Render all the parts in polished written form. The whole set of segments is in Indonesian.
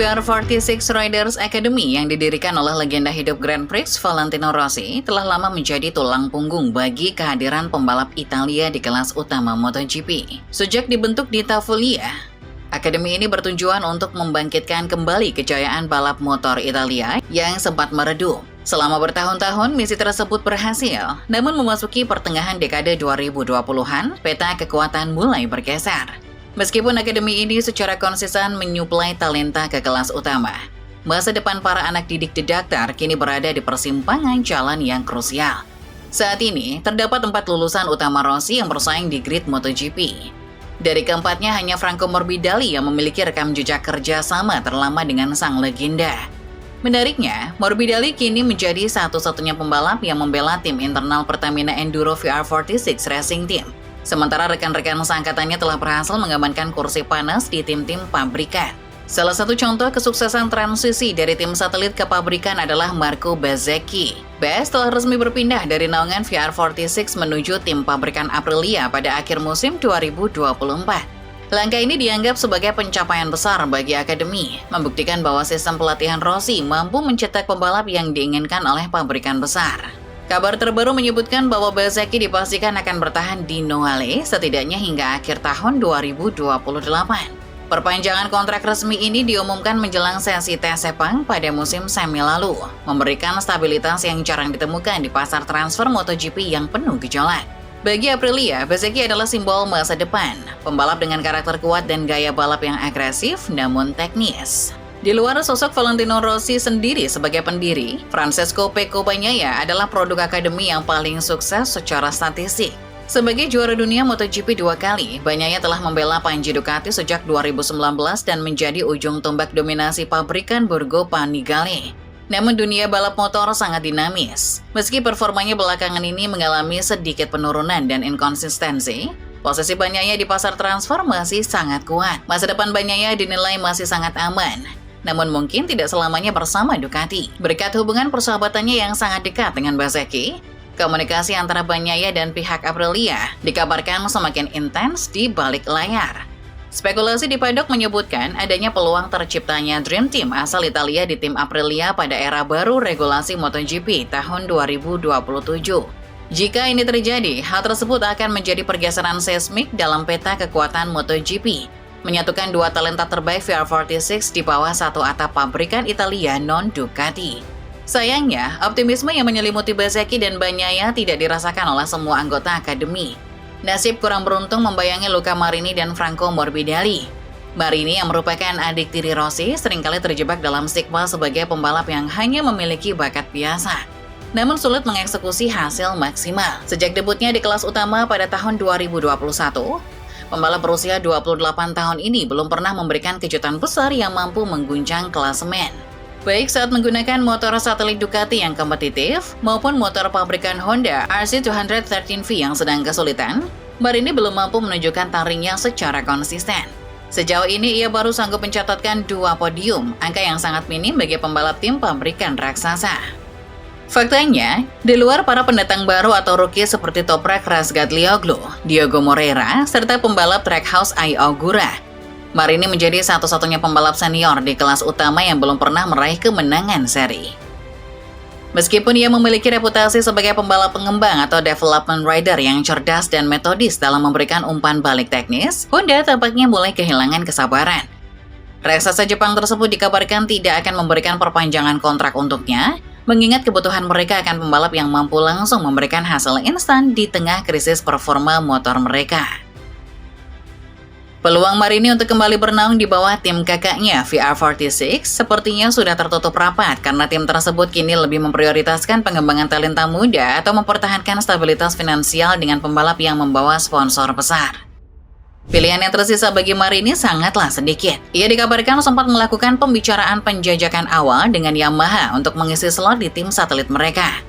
VR46 Riders Academy yang didirikan oleh legenda hidup Grand Prix Valentino Rossi telah lama menjadi tulang punggung bagi kehadiran pembalap Italia di kelas utama MotoGP. Sejak dibentuk di Tavoliere, akademi ini bertujuan untuk membangkitkan kembali kejayaan balap motor Italia yang sempat meredup. Selama bertahun-tahun, misi tersebut berhasil, namun memasuki pertengahan dekade 2020-an, peta kekuatan mulai bergeser. Meskipun akademi ini secara konsisten menyuplai talenta ke kelas utama, masa depan para anak didik The Doctor kini berada di persimpangan jalan yang krusial. Saat ini, terdapat 4 lulusan utama Rossi yang bersaing di grid MotoGP. Dari keempatnya, hanya Franco Morbidelli yang memiliki rekam jejak kerja sama terlama dengan sang legenda. Menariknya, Morbidelli kini menjadi satu-satunya pembalap yang membela tim internal Pertamina Enduro VR46 Racing Team. Sementara rekan-rekan seangkatannya telah berhasil mengamankan kursi panas di tim-tim pabrikan. Salah satu contoh kesuksesan transisi dari tim satelit ke pabrikan adalah Marco Bezzecchi. Bez telah resmi berpindah dari naungan VR46 menuju tim pabrikan Aprilia pada akhir musim 2024. Langkah ini dianggap sebagai pencapaian besar bagi akademi, membuktikan bahwa sistem pelatihan Rossi mampu mencetak pembalap yang diinginkan oleh pabrikan besar. Kabar terbaru menyebutkan bahwa Bezzecchi dipastikan akan bertahan di Noale setidaknya hingga akhir tahun 2028. Perpanjangan kontrak resmi ini diumumkan menjelang sesi tes Sepang pada musim semi lalu, memberikan stabilitas yang jarang ditemukan di pasar transfer MotoGP yang penuh gejolak. Bagi Aprilia, Bezzecchi adalah simbol masa depan, pembalap dengan karakter kuat dan gaya balap yang agresif namun teknis. Di luar sosok Valentino Rossi sendiri sebagai pendiri, Francesco Pecco Bagnaia adalah produk akademi yang paling sukses secara statistik. Sebagai juara dunia MotoGP 2 kali, Bagnaia telah membela Panji Ducati sejak 2019 dan menjadi ujung tombak dominasi pabrikan Borgo Panigale. Namun dunia balap motor sangat dinamis. Meski performanya belakangan ini mengalami sedikit penurunan dan inkonsistensi, posisi Bagnaia di pasar transfer masih sangat kuat. Masa depan Bagnaia dinilai masih sangat aman, namun mungkin tidak selamanya bersama Ducati. Berkat hubungan persahabatannya yang sangat dekat dengan Bezzecchi, komunikasi antara Bagnaia dan pihak Aprilia dikabarkan semakin intens di balik layar. Spekulasi di paddock menyebutkan adanya peluang terciptanya Dream Team asal Italia di tim Aprilia pada era baru regulasi MotoGP tahun 2027. Jika ini terjadi, hal tersebut akan menjadi pergeseran seismik dalam peta kekuatan MotoGP, menyatukan 2 talenta terbaik VR46 di bawah satu atap pabrikan Italia non-Ducati. Sayangnya, optimisme yang menyelimuti Bezzecchi dan Bagnaia tidak dirasakan oleh semua anggota akademi. Nasib kurang beruntung membayangi Luca Marini dan Franco Morbidelli. Marini yang merupakan adik tiri Rossi seringkali terjebak dalam stigma sebagai pembalap yang hanya memiliki bakat biasa, namun sulit mengeksekusi hasil maksimal. Sejak debutnya di kelas utama pada tahun 2021, pembalap berusia 28 tahun ini belum pernah memberikan kejutan besar yang mampu mengguncang klasemen. Baik saat menggunakan motor satelit Ducati yang kompetitif maupun motor pabrikan Honda RC213V yang sedang kesulitan, Marini belum mampu menunjukkan taringnya secara konsisten. Sejauh ini ia baru sanggup mencatatkan 2 podium, angka yang sangat minim bagi pembalap tim pabrikan raksasa. Faktanya, di luar para pendatang baru atau rookie seperti Toprak Razgatlioglu, Diogo Moreira, serta pembalap Trackhouse Ai Ogura, Marini menjadi satu-satunya pembalap senior di kelas utama yang belum pernah meraih kemenangan seri. Meskipun ia memiliki reputasi sebagai pembalap pengembang atau development rider yang cerdas dan metodis dalam memberikan umpan balik teknis, Honda tampaknya mulai kehilangan kesabaran. Raksasa Jepang tersebut dikabarkan tidak akan memberikan perpanjangan kontrak untuknya, mengingat kebutuhan mereka akan pembalap yang mampu langsung memberikan hasil instan di tengah krisis performa motor mereka. Peluang Marini untuk kembali bernaung di bawah tim kakaknya VR46 sepertinya sudah tertutup rapat karena tim tersebut kini lebih memprioritaskan pengembangan talenta muda atau mempertahankan stabilitas finansial dengan pembalap yang membawa sponsor besar. Pilihan yang tersisa bagi Marini sangatlah sedikit. Ia dikabarkan sempat melakukan pembicaraan penjajakan awal dengan Yamaha untuk mengisi slot di tim satelit mereka.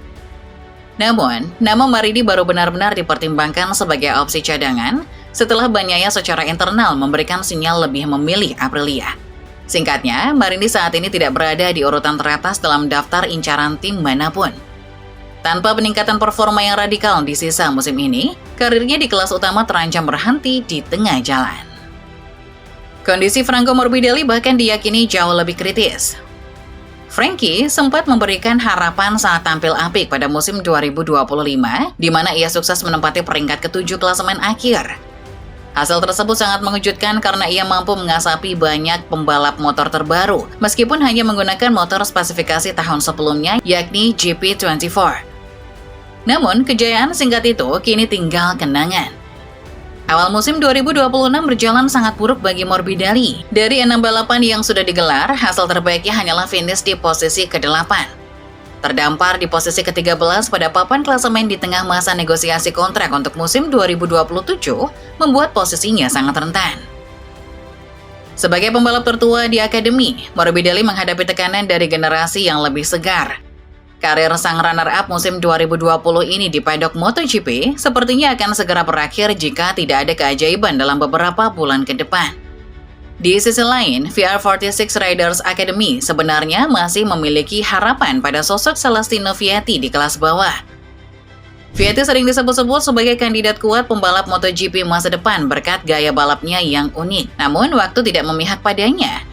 Namun, nama Marini baru benar-benar dipertimbangkan sebagai opsi cadangan setelah Bagnaia secara internal memberikan sinyal lebih memilih Aprilia. Singkatnya, Marini saat ini tidak berada di urutan teratas dalam daftar incaran tim manapun. Tanpa peningkatan performa yang radikal di sisa musim ini, karirnya di kelas utama terancam berhenti di tengah jalan. Kondisi Franco Morbidelli bahkan diyakini jauh lebih kritis. Frankie sempat memberikan harapan saat tampil apik pada musim 2025, di mana ia sukses menempati peringkat ke-7 klasemen akhir. Hasil tersebut sangat mengejutkan karena ia mampu mengasapi banyak pembalap motor terbaru, meskipun hanya menggunakan motor spesifikasi tahun sebelumnya, yakni GP24. Namun, kejayaan singkat itu kini tinggal kenangan. Awal musim 2026 berjalan sangat buruk bagi Morbidelli. Dari 6 balapan yang sudah digelar, hasil terbaiknya hanyalah finish di posisi ke-8. Terdampar di posisi ke-13 pada papan klasemen di tengah masa negosiasi kontrak untuk musim 2027, membuat posisinya sangat rentan. Sebagai pembalap tertua di akademi, Morbidelli menghadapi tekanan dari generasi yang lebih segar. Karir sang runner-up musim 2020 ini di paddock MotoGP sepertinya akan segera berakhir jika tidak ada keajaiban dalam beberapa bulan ke depan. Di sisi lain, VR46 Riders Academy sebenarnya masih memiliki harapan pada sosok Celestino Vietti di kelas bawah. Vietti sering disebut-sebut sebagai kandidat kuat pembalap MotoGP masa depan berkat gaya balapnya yang unik, namun waktu tidak memihak padanya.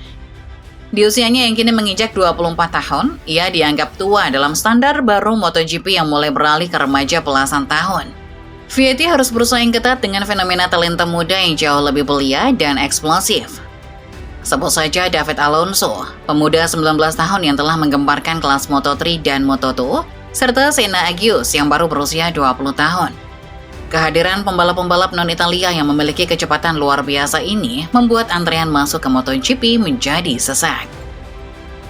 Di usianya yang kini menginjak 24 tahun, ia dianggap tua dalam standar baru MotoGP yang mulai beralih ke remaja belasan tahun. Vietti harus bersaing ketat dengan fenomena talenta muda yang jauh lebih belia dan eksplosif. Sebut saja David Alonso, pemuda 19 tahun yang telah menggemparkan kelas Moto3 dan Moto2, serta Senna Agius yang baru berusia 20 tahun. Kehadiran pembalap-pembalap non-Italia yang memiliki kecepatan luar biasa ini membuat antrean masuk ke MotoGP menjadi sesak.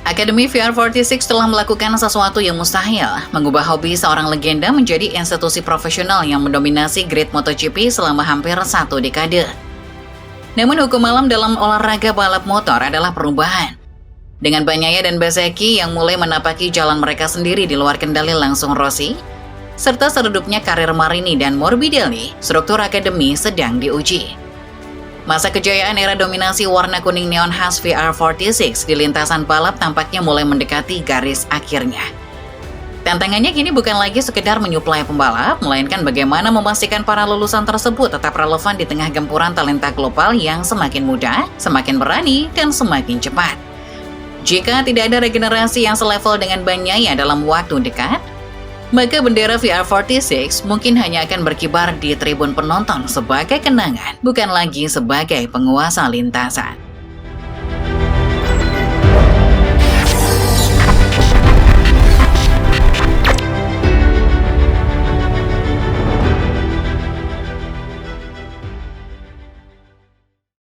Akademi VR46 telah melakukan sesuatu yang mustahil, mengubah hobi seorang legenda menjadi institusi profesional yang mendominasi grid MotoGP selama hampir 1 dekade. Namun hukum alam dalam olahraga balap motor adalah perubahan. Dengan Bagnaia dan Bezzecchi yang mulai menapaki jalan mereka sendiri di luar kendali langsung Rossi, serta seredupnya karir Marini dan Morbidelli, struktur akademi sedang diuji. Masa kejayaan era dominasi warna kuning neon khas VR46 di lintasan balap tampaknya mulai mendekati garis akhirnya. Tantangannya kini bukan lagi sekedar menyuplai pembalap, melainkan bagaimana memastikan para lulusan tersebut tetap relevan di tengah gempuran talenta global yang semakin muda, semakin berani, dan semakin cepat. Jika tidak ada regenerasi yang selevel dengan Bagnaia dalam waktu dekat, maka bendera VR46 mungkin hanya akan berkibar di tribun penonton sebagai kenangan, bukan lagi sebagai penguasa lintasan.